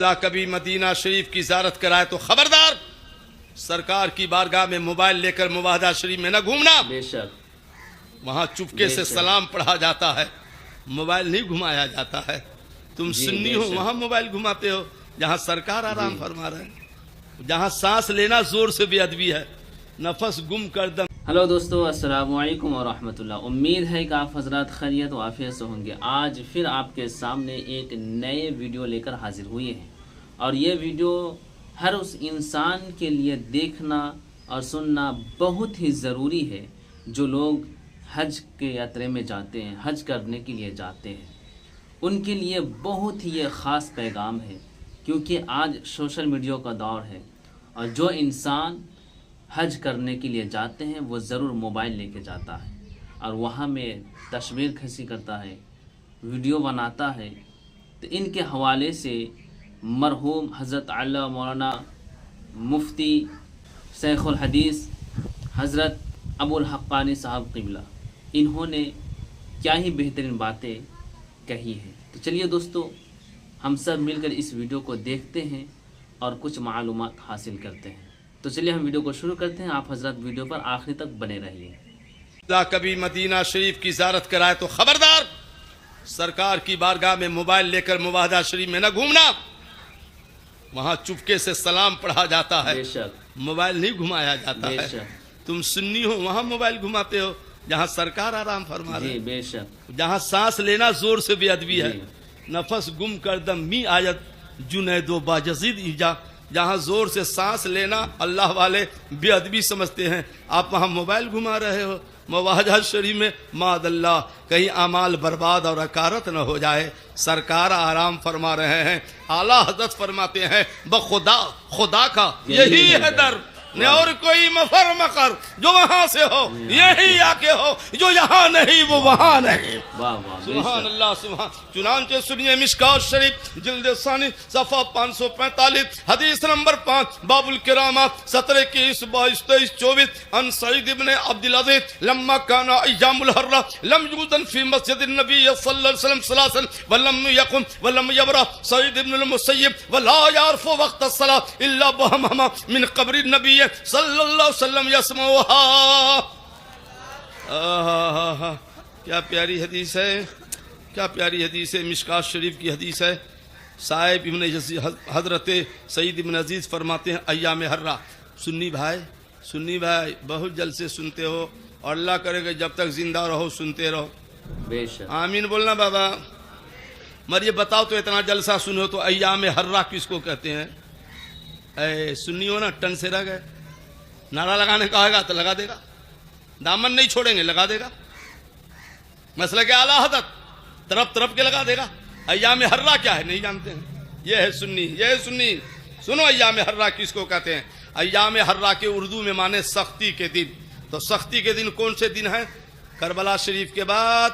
कभी मदीना शरीफ की ज़ियारत कराए तो खबरदार सरकार की बारगाह में मोबाइल लेकर मुवाहदा शरीफ में न घूमना। बेशक वहाँ चुपके से सलाम पढ़ा जाता है, मोबाइल नहीं घुमाया जाता है। तुम सुन्नी हो, वहाँ मोबाइल घुमाते हो। जहाँ सरकार आराम फरमा रहे हैं, जहाँ सांस लेना जोर से बेअदबी है, नफस गुम कर दम। हेलो दोस्तों, अस्सलाम वालेकुम व रहमतुल्लाह। उम्मीद है कि आप हजरात खैरियत व आफियत से होंगे। आज फिर आपके सामने एक नए वीडियो लेकर हाजिर हुए हैं और ये वीडियो हर उस इंसान के लिए देखना और सुनना बहुत ही ज़रूरी है जो लोग हज के यात्रा में जाते हैं, हज करने के लिए जाते हैं। उनके लिए बहुत ही ये ख़ास पैगाम है क्योंकि आज सोशल मीडिया का दौर है और जो इंसान हज करने के लिए जाते हैं वो ज़रूर मोबाइल लेके जाता है और वहाँ में तस्वीर खींची करता है, वीडियो बनाता है। तो इनके हवाले से मरहूम हज़रत आला मौलाना मुफ्ती शेखुल हदीस हज़रत अबुल हक्कानी साहब क़िबला, इन्होंने क्या ही बेहतरीन बातें कही है। तो चलिए दोस्तों, हम सब मिलकर इस वीडियो को देखते हैं और कुछ मालूमात हासिल करते हैं। तो चलिए हम वीडियो को शुरू करते हैं। आप हजरत वीडियो पर आखिरी तक बने रहिए। कभी मदीना शरीफ की ज़ियारत कराए तो खबरदार सरकार की बारगाह में मोबाइल लेकर मुवाहदा शरीफ में न घूमना। वहाँ चुपके से सलाम पढ़ा जाता है, बेशक मोबाइल नहीं घुमाया जाता है। तुम सुन्नी हो, वहाँ मोबाइल घुमाते हो। जहाँ सरकार आराम फरमा रही है, बेशक जहाँ सांस लेना जोर से बेअदबी है, नफस गुम कर दम मी आयत जुनैदो बाजजीद ईजा। जहाँ जोर से सांस लेना अल्लाह वाले बेअदबी समझते हैं, आप वहाँ मोबाइल घुमा रहे हो। मुवाहदा शरीफ में मादल्ला कहीं अमाल बर्बाद और अकारत न हो जाए। सरकार आराम फरमा रहे हैं, आला हज़रत फरमाते हैं बखुदा खुदा का यही है दर न और कोई मफर मकर। जो वहाँ से हो यही आके हो, जो यहाँ नहीं वो वहाँ नहीं। सुभान अल्लाह सुभान। चुनांचे सुनिए मिशकात शरीफ जिल्द सानी सफ़ा 545 हदीस नंबर 5 बाबुल किरामात 17 21 22 23 24 अन सईद इब्ने अब्दुल अज़ीज़ लम्मा काना अय्यामुल हर्रा लम युज़न फी मस्जिद नबी सल्लल्लाहु अलैहि वसल्लम सलासन वलम यकुम वलम यबरा सईद इब्न मुसय्यब वला यारफु वक्त सलात इल्ला बहमा मिन कब्र नबी सल्लल्लाहु अलैहि वसल्लम यसमउहा। क्या प्यारी हदीस है, क्या प्यारी हदीस है। मिशकात शरीफ की हदीस है। साहिब इब्न हजरत सईद इब्न अजीज़ फरमाते हैं अय्याम हर्रा। सुन्नी भाई बहुत जल्द से सुनते हो और अल्लाह करेगा जब तक जिंदा रहो सुनते रहो। बेशक आमीन बोलना बाबा। मगर ये बताओ तो इतना जलसा सुनो तो अय्याम हर्रा किसको कहते हैं? सुन्नी हो ना, टन से रह गए। नारा लगाने कहेगा तो लगा देगा, दामन नहीं छोड़ेंगे लगा देगा। मसला क्या आला हज़रत तरफ तरफ के लगा देगा। अय्याम हर्रा क्या है नहीं जानते हैं। ये है सुन्नी, ये है सुन्नी। सुनो अय्याम हर्रा किसको कहते हैं। अय्याम हर्रा के उर्दू में माने सख्ती के दिन। तो सख्ती के दिन कौन से दिन है? करबला शरीफ के बाद,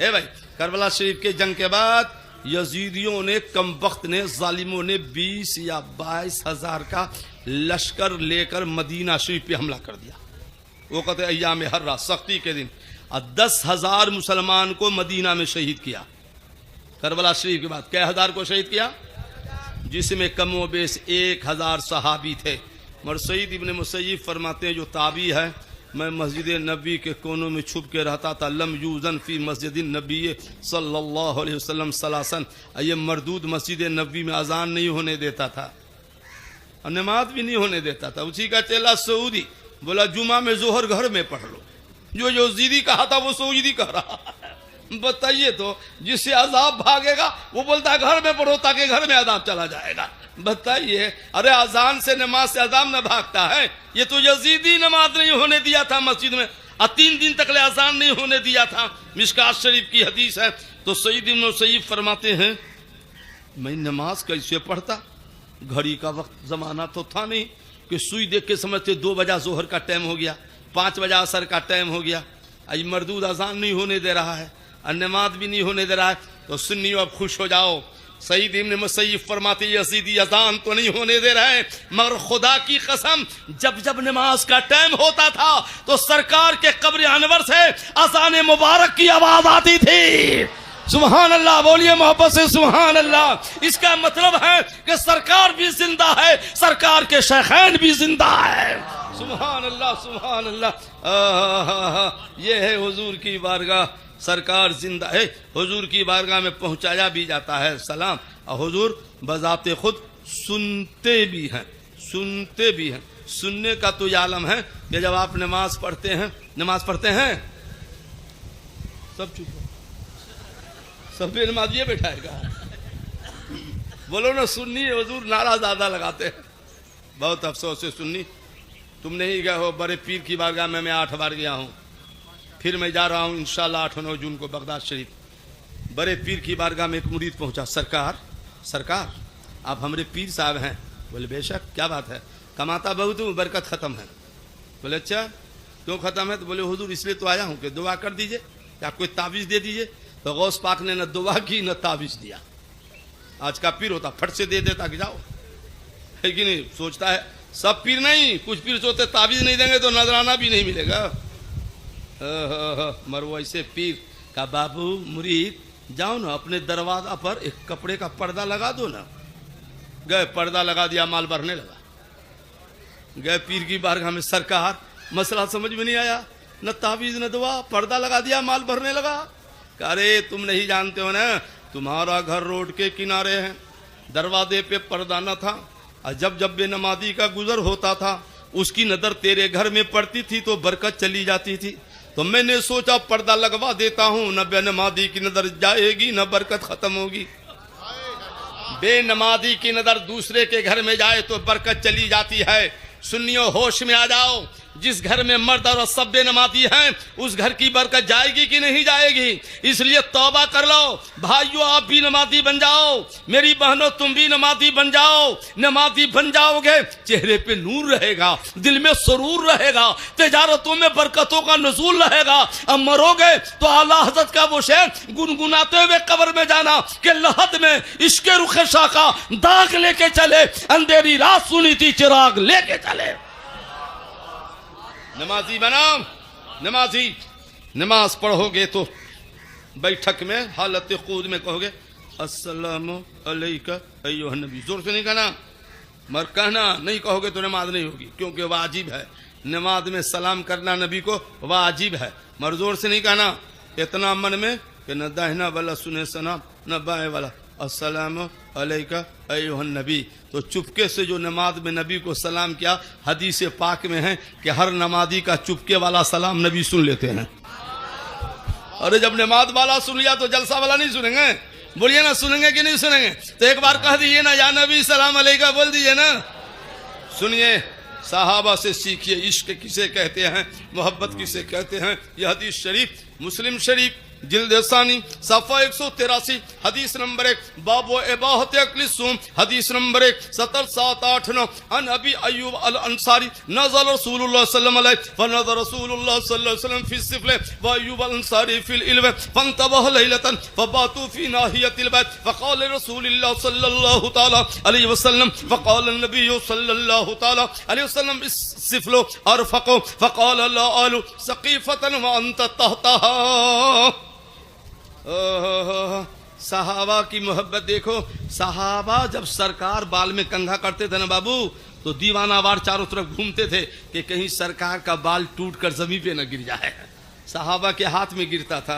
भाई करबला शरीफ के जंग के बाद यजीदियों ने, कम वक्त ने, जालिमों ने 20 या 22 हजार का लश्कर लेकर मदीना शरीफ पे हमला कर दिया। वो कहते अय्याम हर्रा सख्ती के दिन। और 10,000 मुसलमान को मदीना में शहीद किया। करबला शरीफ के बाद कै हजार को शहीद किया, जिसमें कमो बेश 1000 सहाबी थे। मगर सईद इब्न मुसय्यब फरमाते हैं जो ताबी है, मैं मस्जिद नबी के कोनों में छुप के रहता था। लम यूज़न फी मस्जिद नबी सल्लल्लाहु अलैहि वसल्लम सलासन। ये मरदूद मस्जिद नबी में अजान नहीं होने देता था और नमाज भी नहीं होने देता था। उसी का चेला सऊदी बोला जुमा में जोहर घर में पढ़ लो। जो यजीदी कहा था वो सऊदी कह रहा है। बताइए तो, जिससे अजाब भागेगा वो बोलता है घर में पढ़ो ताकि घर में अजाब चला जाएगा। बताइए, अरे अजान से नमाज से अजाब न भागता है। ये तो यजीदी नमाज नहीं होने दिया था मस्जिद में और 3 दिन तक ले अजान नहीं होने दिया था। मिशकात शरीफ की हदीस है। तो सईद इब्न मुसय्यब फरमाते हैं मैं नमाज कैसे पढ़ता, घड़ी का वक्त जमाना तो था नहीं कि सुई देख के समझते 2 बजा जोहर का टाइम हो गया, 5 बजा असर का टाइम हो गया। आज मरदूद अजान नहीं होने दे रहा है और नमाज भी नहीं होने दे रहा है। तो सुन्नी अब खुश हो जाओ। सईद इब्न मुसय्यब फरमाते यजीदी अजान तो नहीं होने दे रहे, मगर खुदा की कसम जब जब नमाज का टाइम होता था तो सरकार के कब्र अनवर से अजान मुबारक की आवाज आती थी। सुभान अल्लाह बोलिए मोहब्बत से सुभान अल्लाह। इसका मतलब है कि सरकार भी जिंदा है, सरकार के शेखैन भी जिंदा है। सुभान अल्लाह सुभान अल्लाह। ये है हुजूर की बारगाह, सरकार जिंदा है, हुजूर की बारगाह में पहुंचाया भी जाता है सलाम। और हुजूर बजाते खुद सुनते भी हैं, सुनते भी हैं। सुनने का तो ये आलम है कि जब आप नमाज पढ़ते हैं सब चुप, सब बेनमाजी बैठाएगा। बोलो ना सुन्नी हुजूर नारा ज्यादा लगाते हैं। बहुत अफसोस है सुन्नी, तुम नहीं गए हो बड़े पीर की बारगाह में। मैं 8 बार गया हूँ, फिर मैं जा रहा हूँ इंशाल्लाह 8-9 जून को बगदाद शरीफ। बड़े पीर की बारगाह में एक मुरीद पहुंचा, सरकार आप हमारे पीर साहब हैं। बोले बेशक, क्या बात है? कमाता बहुत हूँ, बरकत खत्म है। बोले अच्छा क्यों खत्म है? तो बोले हुजूर इसलिए तो आया हूँ कि दुआ कर दीजिए, क्या कोई ताबीज दे दीजिए। तो गौस पाक ने न दुआ की न ताबीज दिया। आज का पीर होता फट से दे देता कि जाओ, है कि नहीं? सोचता है सब पीर नहीं, कुछ पीर सोचते ताबीज नहीं देंगे तो नजराना भी नहीं मिलेगा। मगर वो ऐसे पीर का बाबू मुरीद जाओ ना अपने दरवाजा पर एक कपड़े का पर्दा लगा दो ना। गए पर्दा लगा दिया, माल भरने लगा। गए पीर की बारगाह में, सरकार मसला समझ में नहीं आया, न ताबीज न दुआ, पर्दा लगा दिया, माल भरने लगा। अरे तुम नहीं जानते हो ना, तुम्हारा घर रोड के किनारे है, दरवाजे पे पर्दा न था, और जब जब बेनमाजी का गुजर होता था उसकी नजर तेरे घर में पड़ती थी तो बरकत चली जाती थी। तो मैंने सोचा पर्दा लगवा देता हूँ, न बेनमाजी की नजर जाएगी न बरकत खत्म होगी। बेनमाजी की नजर दूसरे के घर में जाए तो बरकत चली जाती है। सुन्नियों होश में आ जाओ, जिस घर में मर्द और सब बेनमाजी हैं उस घर की बरकत जाएगी कि नहीं जाएगी? इसलिए तौबा कर लो भाइयों, आप भी नमाजी बन जाओ, मेरी बहनों तुम भी नमाजी बन जाओ। नमाजी बन जाओगे, चेहरे पे नूर रहेगा, दिल में सुरूर रहेगा, तिजारतों में बरकतों का नुज़ूल रहेगा। अब मरोगे तो आला हज़रत का वो शेर गुनगुनाते हुए कब्र में जाना कि लहद में इश्क़े रुख़ शाह का दाग लेके चले, अंधेरी रात सुनी थी चिराग लेके चले। नमाजी बनाओ, नमाज पढ़ोगे तो बैठक में हालत खुद में कहोगे अस्सलामु अलैका अय्युहन नबी। जोर से नहीं कहना, मगर कहना नहीं कहोगे तो नमाज नहीं होगी, क्योंकि वाजिब है नमाज में सलाम करना नबी को, वाजिब है। मगर जोर से नहीं कहना, इतना मन में कि न दाहिना वाला सुने सलाम न बाएं वाला अस्सलामु अलैका अय्युहन नबी। तो चुपके से जो नमाज में नबी को सलाम किया, हदीस पाक में है कि हर नमाजी का चुपके वाला सलाम नबी सुन लेते हैं। अरे जब नमाज वाला सुन लिया तो जलसा वाला नहीं सुनेंगे? बोलिए ना, सुनेंगे कि नहीं सुनेंगे? तो एक बार कह दीजिए ना, या नबी सलाम अलैका बोल दीजिए ना। सुनिए, सहाबा से सीखिए इश्क किसे कहते हैं, मोहब्बत किसे कहते हैं। यह हदीस शरीफ मुस्लिम शरीफ जिल्द सानी सफ़ा 183 हदीस नंबर 1 बाबो इबाहत अक्लिसूम हदीस नंबर 1 778 अन अबी अय्यूब अल अंसारी नज़ल रसूलुल्लाह सल्लल्लाहु अलैहि व नज़र रसूलुल्लाह सल्लल्लाहु अलैहि वसल्लम फी सिफले व अय्यूब अल अंसारी फिल इल्म फंतबह लैलतन फबातू फी नाहियतिल बैत फक़ाल रसूलुल्लाह सल्लल्लाहु तआला अलैहि वसल्लम फक़ाल नबी सल्लल्लाहु तआला अलैहि वसल्लम इस सिफलो अरफक़ो फक़ाल ला आलू सक़ीफ़तन व अंत तहतहा। सहाबा की मोहब्बत देखो। सहाबा जब सरकार बाल में कंघा करते थे ना बाबू, तो दीवानावार चारों तरफ घूमते थे कि कहीं सरकार का बाल टूटकर जमीन पे न गिर जाए। सहाबा के हाथ में गिरता था।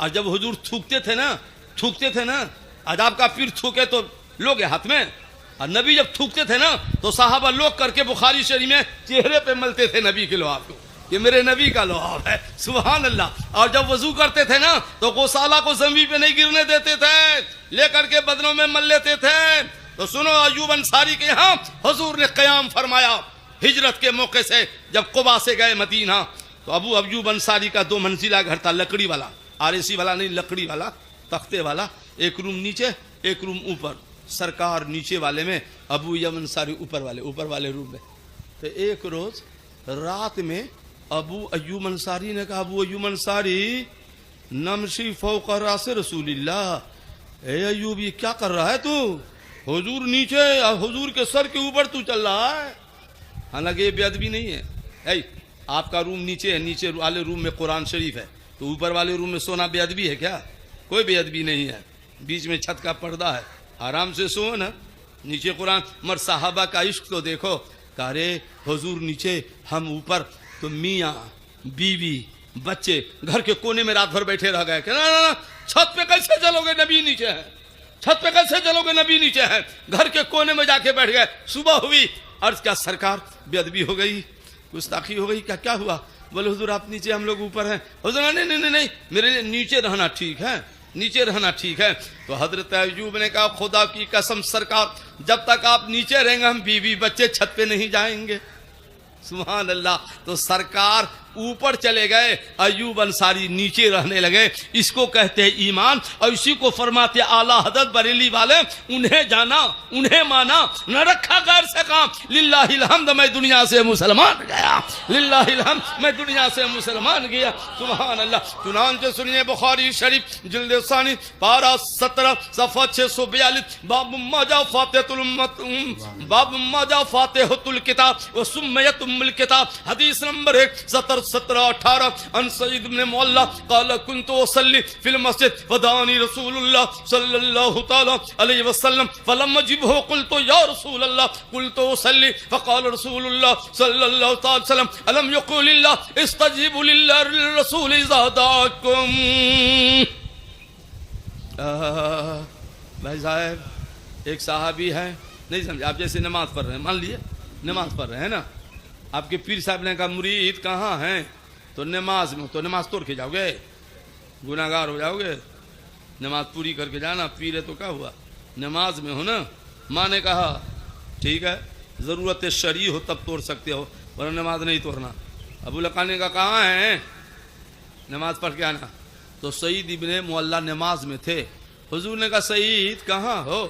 और जब हुजूर थूकते थे ना, अजाब का पीर थूके तो लोगे हाथ में, और नबी जब थूकते थे ना तो सहाबा लोग करके बुखारी शरीफ में चेहरे पे मलते थे नबी के लुआब को, ये मेरे नबी का लुआब है। सुभान अल्लाह। और जब वजू करते थे ना तो गौसाला को जमीन पे नहीं गिरने देते थे, लेकर के बदनों में मल लेते थे। तो सुनो, अय्यूब अंसारी के यहाँ हुजूर ने क़याम फरमाया हिजरत के मौके से। जब कुबा से गए मदीना तो अय्यूब अंसारी का 2 मंजिला घर था, लकड़ी वाला, आरसी वाला नहीं, लकड़ी वाला, तख्ते वाला। एक रूम नीचे एक रूम ऊपर, सरकार नीचे वाले में, अबू अय्यूब अंसारी ऊपर वाले रूम में। तो एक रोज रात में अबू अय्यूब अंसारी ने कहा, अबू अय्यूब अंसारी नमशी फौक़ रास रसूलिल्लाह। ए अय्यूब, ये क्या कर रहा है तू? हुजूर नीचे, हुजूर के सर के ऊपर तू चल रहा है। हालांकि ये बेअदबी नहीं है। आपका रूम नीचे है, नीचे वाले रूम में कुरान शरीफ है, तो ऊपर वाले रूम में सोना बेअदबी है क्या? कोई बेअदबी नहीं है, बीच में छत का पर्दा है, आराम से सो ना, नीचे कुरान। मर साहबा का इश्क तो देखो, कारे हुजूर नीचे हम ऊपर, तो मियाँ बीवी बच्चे घर के कोने में रात भर बैठे रह गए। ना छत पे कैसे चलोगे, नबी नीचे है, छत पे कैसे चलोगे, नबी नीचे है। घर के कोने में जाके बैठ गए। सुबह हुई, अर्ज क्या सरकार बेअदबी हो गई, गुस्ताखी हो गई, क्या क्या हुआ? बोले हुजूर आप नीचे, हम लोग ऊपर हैं। हुजूर नहीं नहीं नहीं, मेरे लिए नीचे रहना ठीक है, नीचे रहना ठीक है। तो हजरत अय्यूब ने कहा खुदा की कसम सरकार, जब तक आप नीचे रहेंगे हम बीवी बच्चे छत पे नहीं जाएंगे। सुभान अल्लाह। तो सरकार ऊपर चले गए, अय्यूब अंसारी नीचे रहने लगे। इसको कहते हैं ईमान, और इसी को फरमाते आला हजरत बरेली वाले, उन्हें जाना उन्हें माना, न रखा गैर से काम। लिल्लाहिल हम्द, मैं दुनिया से मुसलमान गया, लिल्लाहिल हम्द, मैं दुनिया से मुसलमान गया। सुभान अल्लाह। चुनांचे सुनिए बुखारी शरीफ जिल्द सानी पारा 17 सफा 642, बाब मजा फातिहुल उम्मत, बाब मजा फातिहुल किताब व सुम्मयत उम्मुल किताब, हदीस नंबर 1 17-18 अन सईद इब्न मुअल्ला क़ाल कुन्तु उसल्ली फिल मस्जिद फदानी रसूलुल्लाह सल्लल्लाहु तआला अलैहि वसल्लम फलम अजिबहु क़ुल्तु या रसूलल्लाह क़ुल्तु उसल्ली फ़क़ाल रसूलुल्लाह सल्लल्लाहु तआला अलैहि वसल्लम अलम यक़ूलिल्लाह इस्तजीबु लिल्लाहि लिर्रसूल इज़ा दाअकुम। भाई साहब एक साहबी है, नहीं समझे आप, जैसे नमाज पढ़ रहे हैं, मान लिए नमाज पढ़ रहे हैं ना, आपके पीर साहब ने कहा मुरीद कहाँ हैं, तो नमाज में, तो नमाज तोड़ के जाओगे, गुनाहगार हो जाओगे, नमाज पूरी करके जाना। पीर है तो क्या हुआ, नमाज में हो ना। माँ ने कहा ठीक है, ज़रूरत शरई हो तब तोड़ सकते हो, वरना नमाज नहीं तोड़ना। अबू लका ने कहा कहाँ हैं, नमाज पढ़ के आना। तो सईद इब्ने मुअल्ला नमाज में थे। हुजूर ने कहा सईद कहाँ हो,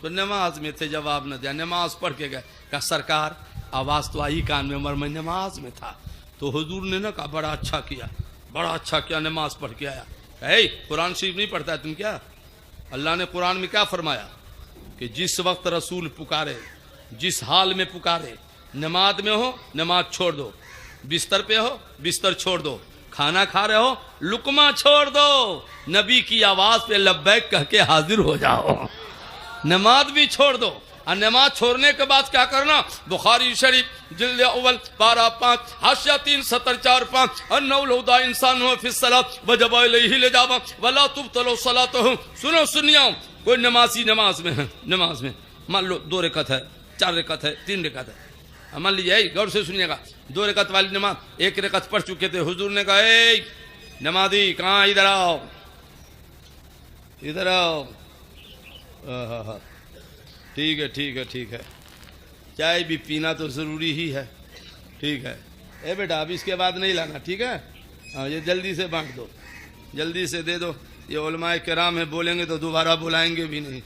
तो नमाज में थे, जवाब न दिया, नमाज पढ़ के गए। कहा सरकार आवाज़ तो आई कान में, मगर मैं नमाज में था। तो हुजूर ने ना कहा बड़ा अच्छा किया, बड़ा अच्छा किया, नमाज पढ़ के आया। कहे कुरान शरीफ नहीं पढ़ता है तुम क्या? अल्लाह ने कुरान में क्या फरमाया कि जिस वक्त रसूल पुकारे, जिस हाल में पुकारे, नमाज में हो नमाज छोड़ दो, बिस्तर पे हो बिस्तर छोड़ दो, खाना खा रहे हो लुकमा छोड़ दो, नबी की आवाज़ पे लब्बैक कह के हाजिर हो जाओ, नमाज भी छोड़ दो। और नमाज छोड़ने के बाद क्या करना, बुखारी शरीफ जिल्द अव्वल पारा 5 हाशिया 3 70 4 5 अन्नहुल हुदा इंसान हो फिस सलात वजब अलैहि ले जावा वला तुबतलो सलातहु। सुनो सुनियो, कोई नमाजी नमाज में है, नमाज में मान लो 2 रकात है, 4 रकात है, 3 रकात है, मान लीजिए, गौर से सुनिएगा, 2 रकात वाली नमाज 1 रकात पढ़ चुके थे। हुजूर ने कहा ए नमाजी कहाँ, इधर आओ, इधर आओ। ठीक है ठीक है ठीक है, चाय भी पीना तो ज़रूरी ही है, ठीक है। ए बेटा अब इसके बाद नहीं लाना, ठीक है, हाँ ये जल्दी से बांट दो, जल्दी से दे दो। ये उलमाए किराम है, बोलेंगे तो दोबारा बुलाएंगे भी नहीं,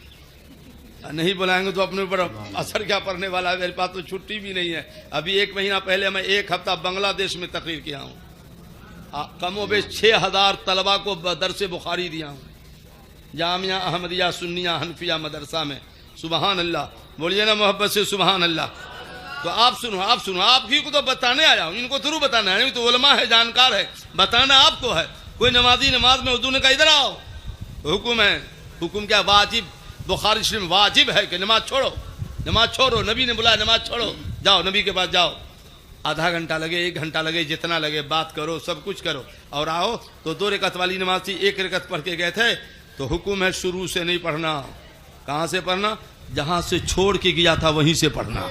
नहीं बुलाएंगे तो अपने ऊपर असर क्या पड़ने वाला है। मेरे पास तो छुट्टी भी नहीं है। अभी 1 महीना पहले मैं 1 हफ्ता बांग्लादेश में तकरीर किया हूँ, कमोबेश 6000 तलबा को दरस बुखारी दिया हूँ, जामिया अहमदिया सुन्निया हनफिया मदरसा में। सुबहान अल्लाह, बोलिए ना मोहब्बत से सुबहान अल्लाह। तो आप सुनो, आप सुनो, आप ही को तो बताने आया हूँ, इनको थ्रू बताना है, नहीं तो उलमा है, जानकार है, बताना आपको है। कोई नमाजी नमाज में हुजूर ने कहा इधर आओ, हुक्म है, हुक्म क्या, वाजिब, बुखारी शरीफ में वाजिब है कि नमाज छोड़ो, नमाज छोड़ो, नबी ने बुलाया नमाज छोड़ो, जाओ नबी के पास जाओ, आधा घंटा लगे 1 घंटा लगे जितना लगे बात करो, सब कुछ करो और आओ। तो 2 रकात वाली नमाज थी, 1 रकात पढ़ के गए थे। तो हुक्म है शुरू से नहीं पढ़ना, कहाँ से पढ़ना, जहाँ से छोड़ के गया था वहीं से पढ़ना।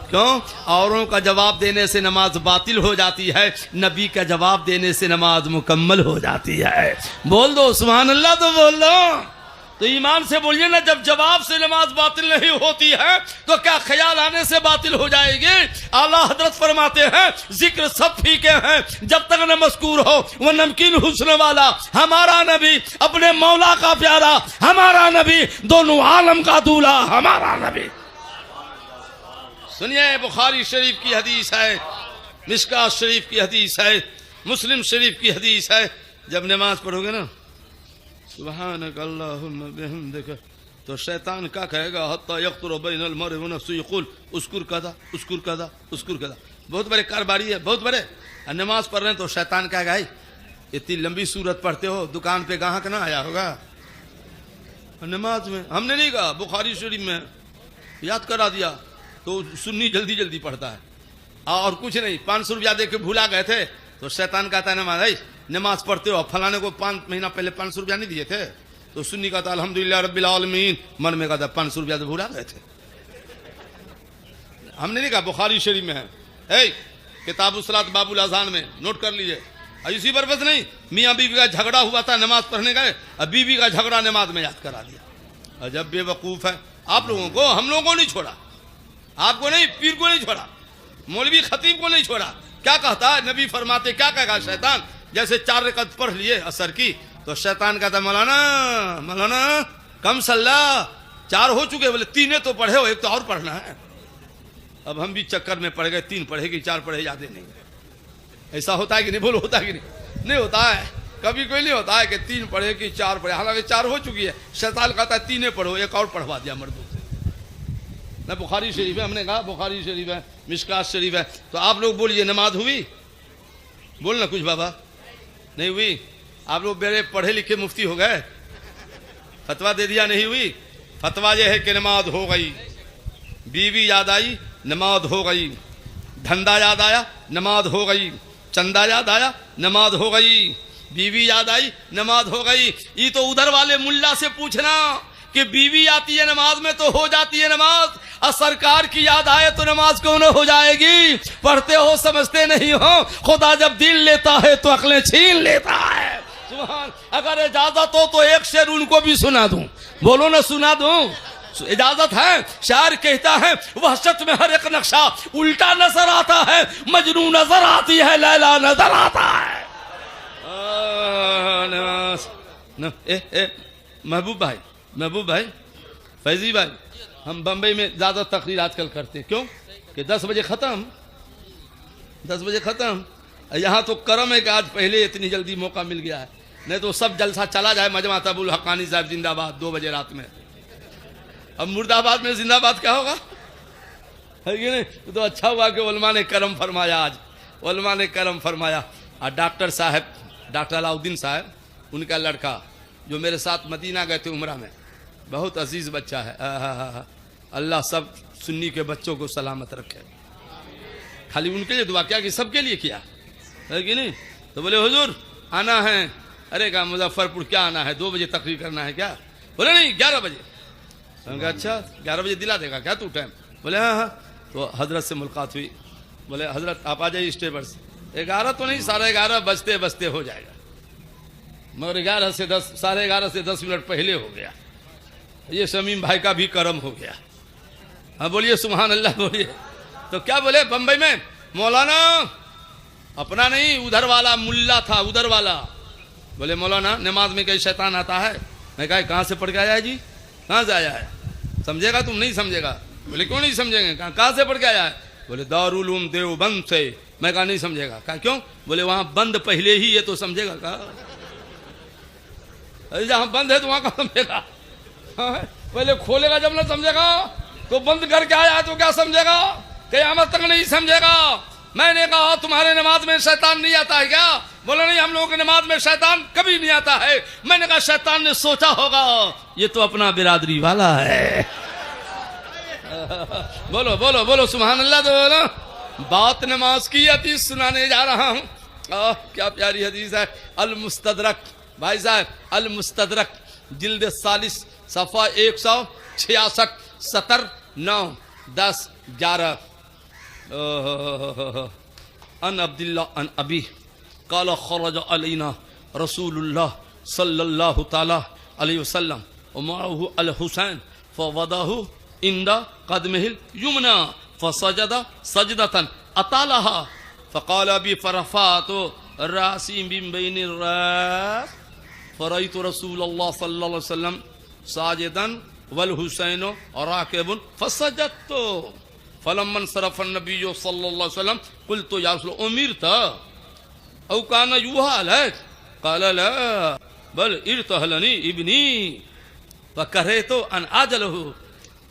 क्यों? औरों का जवाब देने से नमाज बातिल हो जाती है, नबी का जवाब देने से नमाज मुकम्मल हो जाती है। बोल दो सुभान अल्लाह, तो बोल दो। तो ईमान से बोलिए ना, जब जवाब से नमाज बातिल नहीं होती है तो क्या ख्याल आने से बातिल हो जाएगी। आला हजरत फरमाते हैं जिक्र सब फीके हैं जब तक न मस्कूर हो वह नमकीन हुस्न वाला। हमारा नबी अपने मौला का प्यारा, हमारा नबी दोनों आलम का दूल्हा, हमारा नबी। सुनिए बुखारी शरीफ की हदीस है, मिशकात शरीफ की हदीस है, मुस्लिम शरीफ की हदीस है। जब नमाज पढ़ोगे ना सुब्हानक अल्लाहुम्मा बिहम्दिक, तो शैतान क्या कहेगा, हत्ता यक़्तुरु बैनल मर्इ व नफ्सिही यक़ूल उस्कुर कदा उस्कुर कदा उस्कुर कदा। बहुत बड़े कारोबारी है, बहुत बड़े, नमाज पढ़ रहे हैं तो शैतान कहेगा इतनी लंबी सूरत पढ़ते हो, दुकान पे गाहक ना आया होगा नमाज में? हमने नहीं कहा, बुखारी शरीफ में याद करा दिया। तो सुन्नी जल्दी जल्दी पढ़ता है और कुछ नहीं। 500 रुपया दे के भूला गए थे तो शैतान कहता है नमाज पढ़ते हो, फलाने को 5 महीना पहले 500 रुपया नहीं दिए थे? तो सुन्नी कहता अल्हम्दुलिल्लाह रब्बिल आलमीन, मन में कहता 500 रुपया तो भूला गए थे। हमने नहीं कहा, बुखारी शरीफ में है, किताबुल सलात बाबुल अज़ान में नोट कर लीजिए। इसी पर बस नहीं, मियाँ बीवी का झगड़ा हुआ था, नमाज पढ़ने गए, अब बीवी का झगड़ा नमाज में याद करा दिया। अजब बेवकूफ है आप लोगों को। हम लोगों को नहीं छोड़ा, आपको नहीं, पीर को नहीं छोड़ा, मौलवी खतीब को नहीं छोड़ा। क्या कहता है नबी फरमाते, क्या कहेगा शैतान? जैसे 4 रकात पढ़ लिए असर की तो शैतान कहता मौलाना कम सल्ला, 4 हो चुके, बोले 3 तो पढ़े हो, 1 तो और पढ़ना है। अब हम भी चक्कर में पड़ गए, 3 पढ़े कि 4 पढ़े याद नहीं। ऐसा होता है कि नहीं? बोलो, होता है कि नहीं? नहीं होता है, कभी कोई नहीं होता है कि 3 पढ़े कि 4 पढ़े, हालांकि 4 हो चुकी है। शैतान कहता है 3 पढ़ो, 1 और पढ़वा दिया मर्दों से। ना बुखारी शरीफ है, हमने कहा बुखारी शरीफ है, मिशकात शरीफ है। तो आप लोग बोलिए नमाज हुई? बोलना कुछ बाबा, नहीं हुई? आप लोग बड़े पढ़े लिखे मुफ्ती हो गए, फतवा दे दिया नहीं हुई। फतवा यह है कि नमाज हो गई, बीवी याद आई, नमाज हो गई, धंधा याद आया, नमाज हो गई, चंदा याद आया, नमाज हो गई, बीवी याद आई, नमाज हो गई। ये तो उधर वाले मुल्ला से पूछना कि बीवी आती है नमाज में तो हो जाती है नमाज, और सरकार की याद आए तो नमाज क्यों न हो जाएगी? पढ़ते हो समझते नहीं हो, खुदा जब दिल लेता है तो अक्लें छीन लेता है। सुभान। अगर इजाजत हो तो 1 शेर उनको भी सुना दूं, बोलो ना, सुना दूं? इजाजत है? शायर कहता है वहशत में हर एक नक्शा उल्टा नजर आता है, मजनू नजर आती है, लैला नजर आता है। महबूब भाई, फैजी भाई, हम बंबई में ज्यादा तकरीर आजकल करते हैं। क्यों? कि 10 बजे खत्म, 10 बजे खत्म। यहाँ तो करम है कि आज पहले इतनी जल्दी मौका मिल गया है, नहीं तो सब जलसा चला जाए। मजमा तबुल हक्कानी साहब जिंदाबाद 2 बजे रात में। अब मुर्दाबाद में जिंदाबाद क्या होगा, है कि नहीं? तो अच्छा हुआ कि उलमा ने करम फरमाया, आज उलमा ने करम फरमाया। और डॉक्टर साहब, डॉक्टर अलाउद्दीन साहब, उनका लड़का जो मेरे साथ मदीना गए थे उम्रा में, बहुत अजीज बच्चा है। अल्लाह सब सुन्नी के बच्चों को सलामत रखे। खाली उनके लिए दुआ क्या कि सबके लिए किया, है कि नहीं? तो बोले हुजूर आना है। अरे कहा मुजफ्फरपुर क्या आना है, 2 बजे तकरीर करना है क्या? बोले नहीं 11 बजे। अच्छा 11 बजे दिला देगा क्या तू टाइम? बोले हाँ। तो हजरत से मुलाकात हुई, बोले हजरत आप आ जाइए स्टेज पर। 11 तो नहीं, 11:30 बजते बजते हो जाएगा, मगर 11 से 10, 11:30 से 10 मिनट पहले हो गया। ये शमीम भाई का भी करम हो गया। हाँ बोलिए सुभान अल्लाह बोलिए। तो क्या बोले बंबई में मौलाना, अपना नहीं उधर वाला मुल्ला था, उधर वाला। बोले मौलाना नमाज में कहीं शैतान आता है? मैं कहा कहाँ से पढ़ के आया है जी? कहाँ से आया है? समझेगा तुम? नहीं समझेगा। बोले क्यों नहीं समझेंगे? कहाँ से पढ़ के आया है? बोले दारुल उलूम देवबंद से। मैं कहा नहीं समझेगा। कहा क्यों? बोले वहां बंद पहले ही है तो समझेगा। कहा जहां बंद है तो वहां कहाँ समझेगा? पहले खोलेगा जब ना समझेगा, तो बंद करके आया तो क्या समझेगा? क़यामत तक नहीं समझेगा। मैंने कहा तुम्हारे नमाज में शैतान नहीं आता है क्या? बोला नहीं हम लोगों की नमाज में शैतान कभी नहीं आता है। मैंने कहा शैतान ने सोचा होगा ये तो अपना बिरादरी वाला है। बोलो बोलो बोलो सुभान अल्लाह। तो बोलो बात नमाज की हदीस सुनाने जा रहा हूँ। क्या प्यारी हदीस है। अल मुस्तदरक, भाई साहब अल मुस्तदरक जिल्द 40 सफ़ा 166 70 9 10 11। अन अब्दुल्लाह अन अबी काला खरज अलैना रसूलुल्लाह सल्लल्लाहु ताला अलैहि वसल्लम व माअहु अल हुसैन फवदाहु इंदा कदमिहिल युमना फसजदा सजदतन अतालहा फकाल अबी फरफातु रासी बिन बैनिर रास फरअयतु रसूलुल्लाह सल्लल्लाहु अलैहि वसल्लम साजिदन वल हुसैन राकिबुन फसजदतु फलम्मन सरफन नबी सल्लल्लाहु अलैहि वसल्लम कुल्तु या रसूल उमिरता औ काना युहाल है काल ला बल इरतहलनी इब्नी फकरहतु अन आजलहु।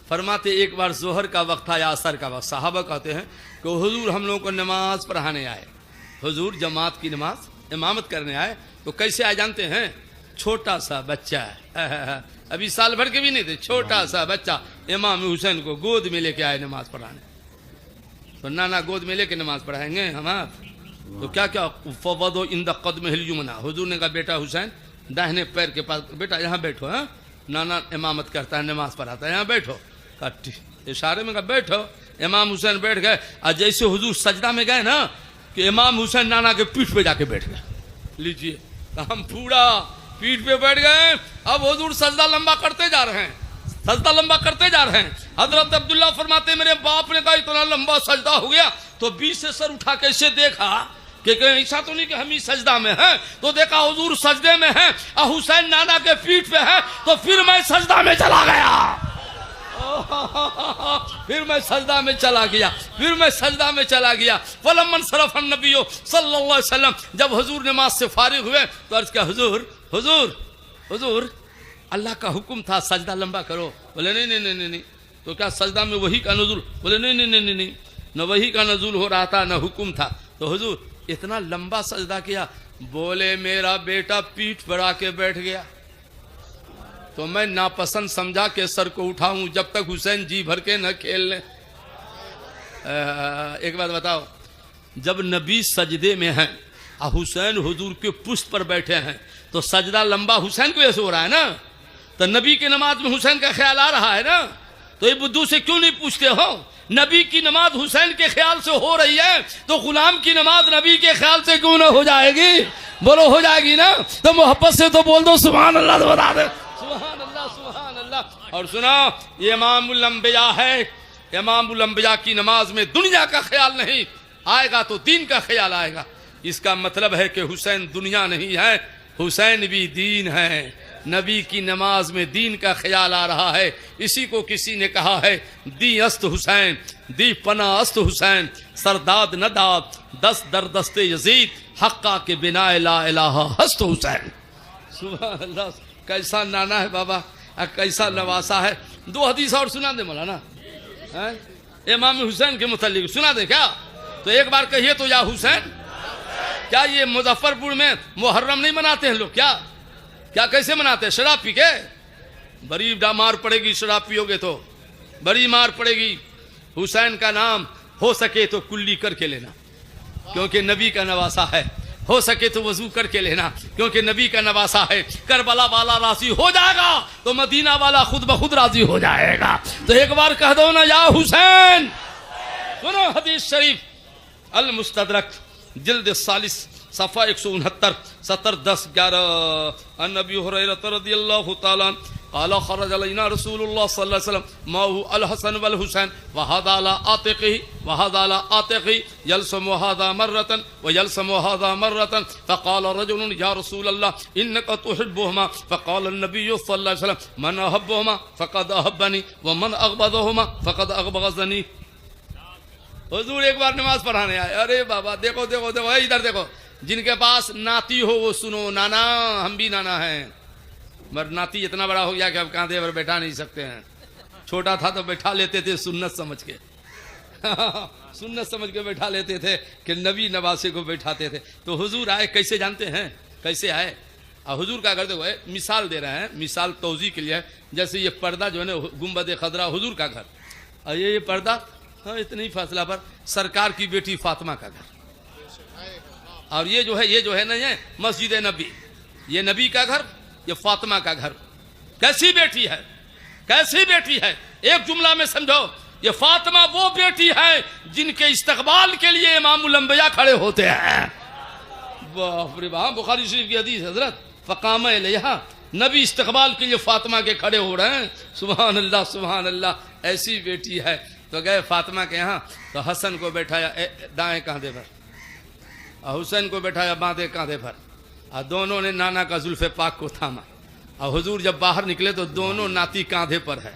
फरमाते एक बार जोहर का वक्त था या असर का वक्त, साहबा कहते हैं कि हुजूर हम लोगों को नमाज पढ़ाने आए। हुजूर जमात की नमाज इमामत करने आए तो कैसे आए जानते हैं? छोटा सा बच्चा है, अभी साल भर के भी नहीं थे, छोटा सा बच्चा इमाम हुसैन को गोद में लेके आए नमाज पढ़ाने। तो नाना गोद में लेके नमाज पढ़ाएंगे हम आप? तो क्या क्या फवदो इंद कदम हिल युमना, हुजूर ने कहा बेटा हुसैन दाहिने पैर के पास, बेटा यहाँ बैठो। हाँ, नाना इमामत करता है, नमाज पढ़ाता है, यहाँ बैठो। इशारे में कहा बैठो। इमाम हुसैन बैठ गए और जैसे हुजूर सजदा में गए ना कि इमाम हुसैन नाना के पीठ पे जाके बैठ गए। लीजिए, हम पूरा पीठ पे बैठ गए। अब हुजूर सजदा लंबा करते जा रहे हैं, सजदा लंबा करते जा रहे हैं। हजरत अब्दुल्ला फरमाते मेरे बाप ने कहा इतना लंबा सजदा हो गया तो बीच से सर उठा कैसे देखा कि ऐसा तो नहीं कि हम ही सजदा में हैं, तो देखा हुजूर सजदे में हैं और हुसैन नाना के पीठ पे है। तो फिर मैं सजदा में चला गया, फिर मैं सजदा में चला गया, फिर मैं सजदा में चला गया। फलम्मन सरफ नबियो सल्लल्लाहु अलैहि वसल्लम, जब हुजूर नमाज से फारिग हुए तो अर्ज किया हुजूर हुजूर हुजूर अल्लाह का हुक्म था सजदा लंबा करो। बोले नहीं नहीं नहीं नहीं। तो क्या सजदा में वही का नज़ुल? बोले नहीं नहीं नहीं नहीं, न वही का नज़ुल हो रहा था न हुक्म था। तो हुजूर इतना लंबा सजदा किया। बोले मेरा बेटा पीठ पर आके बैठ गया तो मैं नापसंद समझा के सर को उठाऊं जब तक हुसैन जी भर के न खेल ले। एक बात बताओ, जब नबी सजदे में हैं और हुसैन हुजूर के पुष्ट पर बैठे हैं तो सजदा लंबा हुसैन की वजह से हो रहा है ना, तो नबी की नमाज में हुसैन का ख्याल आ रहा है ना। तो ये बुद्धू से क्यों नहीं पूछते हो? नबी की नमाज हुसैन के ख्याल से हो रही है तो गुलाम की नमाज नबी के ख्याल से क्यों ना हो जाएगी? बोलो हो जाएगी ना। तो मोहब्बत से तो बोल दो सुभान अल्लाह, तो बता दे सुभान अल्लाह सुभान अल्लाह। और सुना, ये इमामुल अंबिया है, इमामुल अंबिया की नमाज में दुनिया का ख्याल नहीं आएगा तो दीन का ख्याल आएगा। इसका मतलब है कि हुसैन दुनिया नहीं है, हुसैन भी दीन है। नबी की नमाज में दीन का ख्याल आ रहा है। इसी को किसी ने कहा है दी अस्त हुसैन, दी पना अस्त हुसैन, सरदाद नदाद दस दर दस्ते यजीद, हक्का के बिना ला इलाहा हस्त हुसैन। सुभान अल्लाह, कैसा नाना है बाबा, कैसा नवासा है। दो हदीस और सुना दे मौलाना, इमाम हुसैन के मुतालिक सुना दे क्या? तो एक बार कहिए तो या हुसैन। क्या ये मुजफ्फरपुर में मुहर्रम नहीं मनाते हैं लोग? क्या क्या कैसे मनाते हैं? शराब पी के? बड़ी मार पड़ेगी शराब पियोगे तो, बड़ी मार पड़ेगी। हुसैन का नाम हो सके तो कुल्ली करके लेना क्योंकि नबी का नवासा है, हो सके तो वजू करके लेना क्योंकि नबी का नवासा है। करबला वाला राजी हो जाएगा तो मदीना वाला खुद ब खुद राजी हो जाएगा। तो एक बार कह दो ना या हुसैन। सुनो हदीस शरीफ अल मुस्तदरक जिल्द सालिस सफ़ा 169 70 10 11 अन नबी हुरैरा रज़ियल्लाहु तआला क़ाला ख़रज अलैना रसूलुल्लाह सल्लल्लाहु अलैहि वसल्लम माहु अल हसन वल हुसैन व हादा अला आतिक़िही व हादा अला आतिक़ी यलसमु हादा मर्रतन व यलसमु हादा मर्रतन फ़क़ाल रजुलन या रसूलल्लाह इन्नका तुहिब्बुहुमा फ़क़ाल अन्नबी सल्लल्लाहु अलैहि वसल्लम मन अहब्बुहुमा फ़क़द अहब्बनी व मन अग़बदहुमा फ़क़द अग़बज़नी। हुजूर एक बार नमाज पढ़ाने आए। अरे बाबा देखो देखो देखो, इधर देखो, जिनके पास नाती हो वो सुनो। नाना, हम भी नाना हैं, मगर नाती इतना बड़ा हो गया कि अब कांधे पर बैठा नहीं सकते हैं। छोटा था तो बैठा लेते थे सुन्नत समझ के सुन्नत समझ के बैठा लेते थे कि नबी नवासे को बैठाते थे। तो हुजूर आए, कैसे जानते हैं कैसे आए? और हुजूर का घर देखो, मिसाल दे रहे हैं, मिसाल तौज़ी के लिए। जैसे ये पर्दा जो है ना गुंबद खदरा हुजूर का घर, और ये पर्दा हाँ इतने ही फासला पर सरकार की बेटी फातिमा का घर, और ये जो है नहीं है मस्जिद नबी, ये नबी का घर, ये फातिमा का घर। कैसी बेटी है, कैसी बेटी है? एक जुमला में समझो, ये फातिमा वो बेटी है जिनके इस्तकबाल के लिए इमामुल अंबिया खड़े होते हैं। बाप रे बाप, बुखारी शरीफ की हदीस हजरत फ़क़ाम इलैहा, नबी इस्तकबाल के लिए फातिमा के खड़े हो रहे हैं। सुभान अल्लाह सुभान अल्लाह, ऐसी बेटी है। तो गए फातिमा के यहाँ, तो हसन को बैठाया दाएं कांधे पर और हुसैन को बैठाया बांधे कांधे पर, और दोनों ने नाना का जुल्फ़े पाक को थामा। और हुजूर जब बाहर निकले तो दोनों नाती कांधे पर है।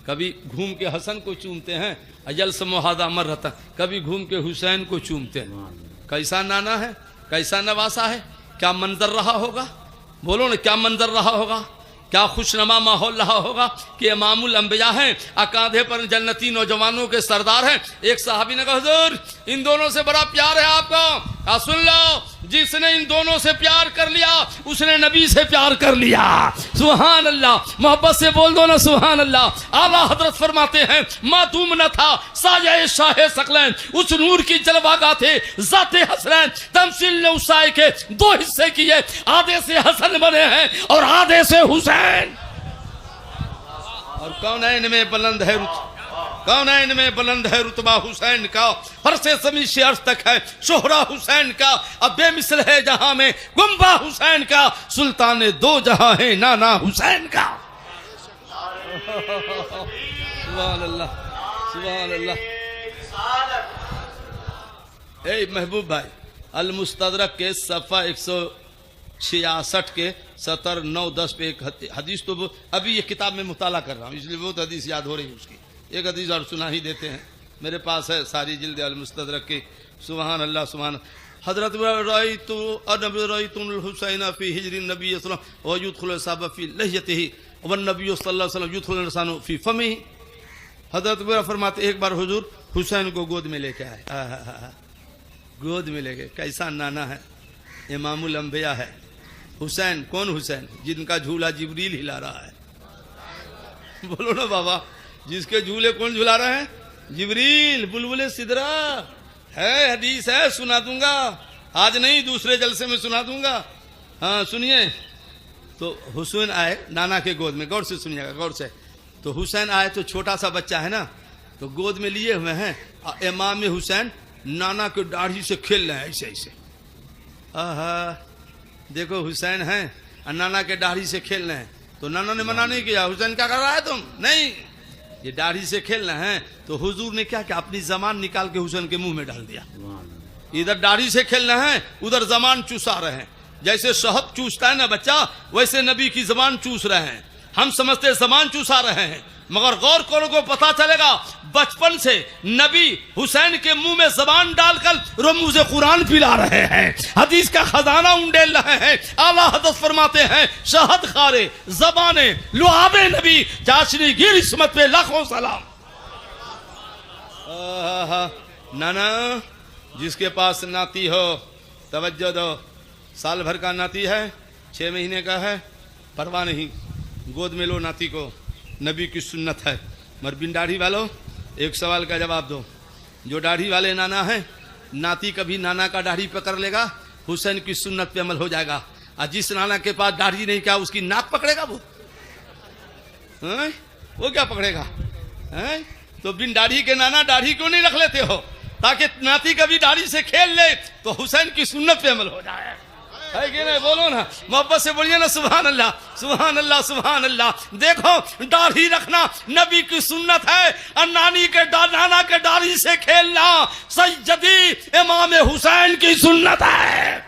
कभी घूम के हसन को चूमते हैं अजल से मुहादा मर रहता, कभी घूम के हुसैन को चूमते हैं। कैसा नाना है, कैसा नवासा है, क्या मंजर रहा होगा? बोलो ना, क्या मंजर रहा होगा, क्या खुशनुमा माहौल रहा होगा कि इमामुल अंबिया हैं, कांधे पर जन्नती नौजवानों के सरदार हैं। एक साहबी ने कहा हुजूर इन दोनों से बड़ा प्यार है आपको, सुन लो, जिसने इन दोनों से प्यार कर लिया उसने नबी से प्यार कर लिया। सुभान अल्लाह, मोहब्बत से बोल दो ना सुभान अल्लाह। आला हजरत फरमाते हैं मातूम न था साया शाह सकलैन, उस नूर की जलवागा थे जाते हसनैन। तमसील ने उस साए के दो हिस्से किए, आधे से हसन बने हैं और आधे से हुसैन। और कौनैन में बुलंद है कौनैन में बुलंद है रुतबा हुसैन का, फरसे ज़मीं से अर्श तक है शोहरा हुसैन का। अब बेमिसल है जहां में गुम्बा हुसैन का, सुल्तान दो जहां है नाना हुसैन का। सुभान अल्लाह, सुभान अल्लाह। ए महबूब भाई, अल मुस्तदरक के सफ़ा 166 के 70, 9, 10 पे एक हदीस, तो अभी ये किताब में मुताला कर रहा हूँ इसलिए बहुत हदीस याद हो रही है उसकी। एक हदीस और सुना ही देते हैं, मेरे पास है सारी जिल्द अल मुस्तदरक की। सुभान अल्लाह, सुभान। हजरत हुसैन फी हिजरी नबी व युदखुल साहब फी लहयतिही व नबी सल्लल्लाहु अलैहि वसल्लम युदखुल इंसानु फी फमिही। हजरत फरमाते एक बार हुजूर हुसैन को गोद में लेके आए। गोद में लेके, कैसा नाना है, इमामुल अंबिया है हुसैन। कौन हुसैन? जिनका झूला जिब्रील हिला रहा है। बोलो ना बाबा, जिसके झूले कौन झुला रहे हैं? जिब्रील। बुलबुले सिदरा है, हदीस है, सुना दूंगा। आज नहीं, दूसरे जलसे में सुना दूंगा। हाँ सुनिए। तो हुसैन आए नाना के गोद में, गौर से सुनिएगा, गौर से। तो हुसैन आए तो छोटा सा बच्चा है ना, तो गोद में लिए हुए हैं। इमाम हुसैन नाना के दाढ़ी से खेल रहे हैं ऐसे ऐसे। देखो हुसैन है और नाना के दाढ़ी से खेल रहे हैं। तो नाना ने मना नहीं किया, हुसैन क्या कर रहा है तुम? नहीं, ये दाढ़ी से खेल रहे हैं। तो हुजूर ने क्या किया, अपनी जबान निकाल के हुसैन के मुंह में डाल दिया। इधर दाढ़ी से खेल रहे हैं, उधर जबान चूसा रहे हैं। जैसे शहद चूसता है ना बच्चा, वैसे नबी की जबान चूस रहे हैं। हम समझते जबान चूसा रहे हैं, मगर गौर करो को पता चलेगा बचपन से नबी हुसैन के मुंह में जबान डालकर रमूज कुरान पिला रहे हैं, हदीस का खजाना उंडेल रहे हैं। आला हजरत फरमाते हैं शहद खारे जबाने लुआबे नबी चाशनी गिर इस्मत पे लाखों सलाम। नाना, जिसके पास नाती हो तवज्जो दो। साल भर का नाती है, 6 महीने का है, परवाह नहीं, गोद में लो नाती को। नबी की सुन्नत है। मगर बिन दाढ़ी वालों, एक सवाल का जवाब दो। जो दाढ़ी वाले नाना हैं, नाती कभी नाना का दाढ़ी पकड़ लेगा, हुसैन की सुन्नत पे अमल हो जाएगा। और जिस नाना के पास दाढ़ी नहीं, क्या उसकी नाक पकड़ेगा वो? वो क्या पकड़ेगा? तो बिन दाढ़ी के नाना दाढ़ी क्यों नहीं रख लेते हो, ताकि नाती कभी दाढ़ी से खेल ले तो हुसैन की सुन्नत पे अमल हो जाए। है कि नहीं? बोलो ना, मोहब्बत से बोलिए ना सुभान अल्लाह, सुभान अल्लाह, सुभान अल्लाह। देखो, दाढ़ी रखना नबी की सुन्नत है और नाना के दाढ़ी से खेलना सैयदी इमाम हुसैन की सुन्नत है।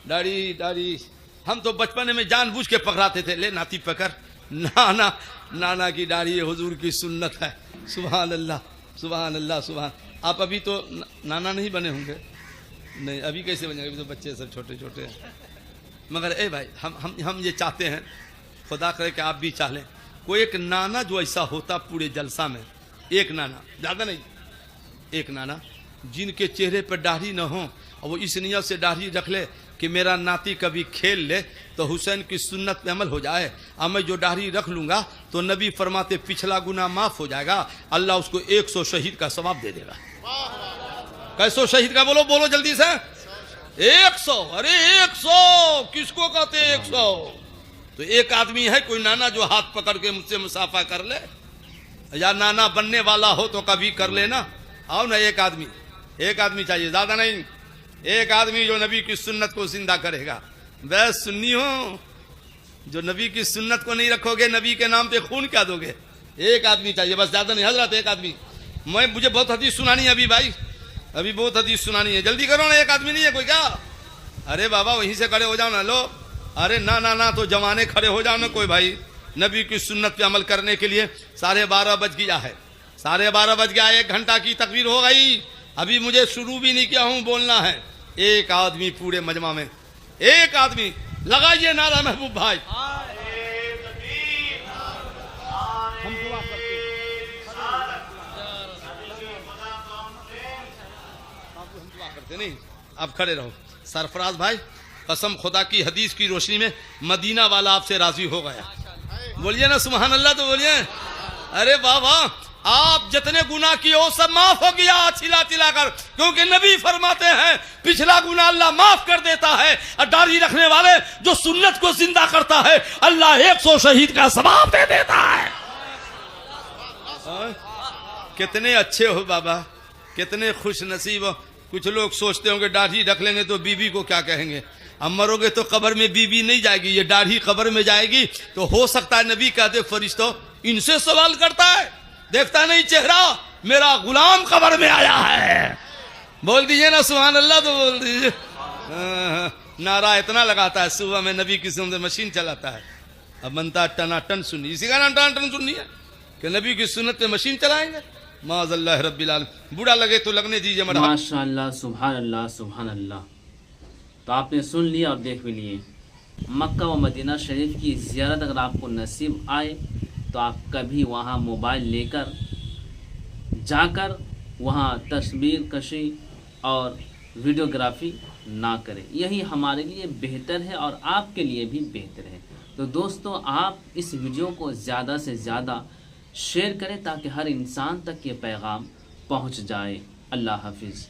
दाढ़ी दाढ़ी हम तो बचपन में जानबूझ के पकड़ाते थे, ले नाती पकड़। नाना की दाढ़ी हुजूर की सुन्नत है। सुभान अल्लाह, सुभान अल्लाह, सुभान। आप अभी तो नाना नहीं बने होंगे? नहीं, अभी कैसे बनेंगे, अभी तो बच्चे सब छोटे छोटे हैं। मगर ए भाई, हम ये चाहते हैं, खुदा करे कि आप भी चाह लें, कोई एक नाना जो ऐसा होता पूरे जलसा में, एक नाना, ज़्यादा नहीं, एक नाना जिनके चेहरे पर दाढ़ी न हो और वो इस नियत से दाढ़ी रख ले कि मेरा नाती कभी खेल ले तो हुसैन की सुन्नत पे अमल हो जाए। अब मैं जो दाढ़ी रख लूँगा तो नबी फरमाते पिछला गुनाह माफ़ हो जाएगा, अल्लाह उसको 100 शहीद का सवाब दे देगा। कैसो शहीद का? बोलो बोलो जल्दी से। 100। अरे 100 किसको कहते? 100 तो एक आदमी है कोई नाना जो हाथ पकड़ के मुझसे मुसाफा कर ले, या नाना बनने वाला हो तो कभी कर लेना। आओ ना, एक आदमी चाहिए, ज्यादा नहीं। एक आदमी जो नबी की सुन्नत को जिंदा करेगा। बस सुन्नी हो, जो नबी की सुन्नत को नहीं रखोगे, नबी के नाम पे खून क्या दोगे? एक आदमी चाहिए बस, ज्यादा नहीं हजरत, एक आदमी। मुझे बहुत हदीस सुनानी है अभी भाई, अभी बहुत हदीस सुनानी है, जल्दी करो ना। एक आदमी नहीं है कोई क्या? अरे बाबा वहीं से खड़े हो जाओ ना। लो, अरे ना तो जवाने खड़े हो जाओ ना कोई भाई, नबी की सुन्नत पे अमल करने के लिए। 12:30 बज गया है, 12:30 बज गया, 1 घंटा की तकरीर हो गई, अभी मुझे शुरू भी नहीं किया हूं, बोलना है। एक आदमी पूरे मजमा में, एक आदमी, लगाइए नारा महबूब भाई। हम दुआ करते हैं। सकते नहीं। अब खड़े रहो। सरफराज भाई, कसम खुदा की हदीस की रोशनी में मदीना वाला आपसे राजी हो गया। बोलिए ना सुभान अल्लाह, तो बोलिए। अरे वाह वाह, आप जितने गुनाह किए वो सब माफ हो गया चिल्ला चिल्ला कर, क्योंकि नबी फरमाते हैं पिछला गुनाह अल्लाह माफ कर देता है, और दाढ़ी रखने वाले जो सुन्नत को जिंदा करता है अल्लाह 100 शहीद का सवाब दे देता है। कितने अच्छे हो बाबा, कितने खुश नसीब हो। कुछ लोग सोचते होंगे दाढ़ी रख लेंगे तो बीबी को क्या कहेंगे, अब मरोगे तो कब्र में बीबी नहीं जाएगी, ये दाढ़ी कब्र में जाएगी। तो हो सकता है नबी कहते फरिश्तों इनसे सवाल करता है, देखता नहीं चेहरा मेरा गुलाम कब्र में आया है। बोल दीजिए ना सुभान अल्लाह, तो बोल दीजिए। नारा इतना लगाता है, सुबह में नबी की सुन्नत मशीन चलाता है। अब बनता टनाटन सुन्नी, इसी का नाम टनाटन सुन्नी है कि नबी की सुन्नत पे मशीन चलाएंगे। माज़अल्लाह रब्बिल आलमीन। बुरा लगे तो लगने दीजिए। माशाअल्लाह, सुभान अल्लाह, सुभान अल्लाह। तो आपने सुन लिया और देख भी लिए। मक्का व मदीना शरीफ की ज़ियारत अगर आपको नसीब आए तो आप कभी वहाँ मोबाइल लेकर जाकर वहाँ तस्वीर कशी और वीडियोग्राफी ना करें। यही हमारे लिए बेहतर है और आपके लिए भी बेहतर है। तो दोस्तों, आप इस वीडियो को ज़्यादा से ज़्यादा शेयर करें ताकि हर इंसान तक ये पैगाम पहुँच जाए। अल्लाह हाफिज़।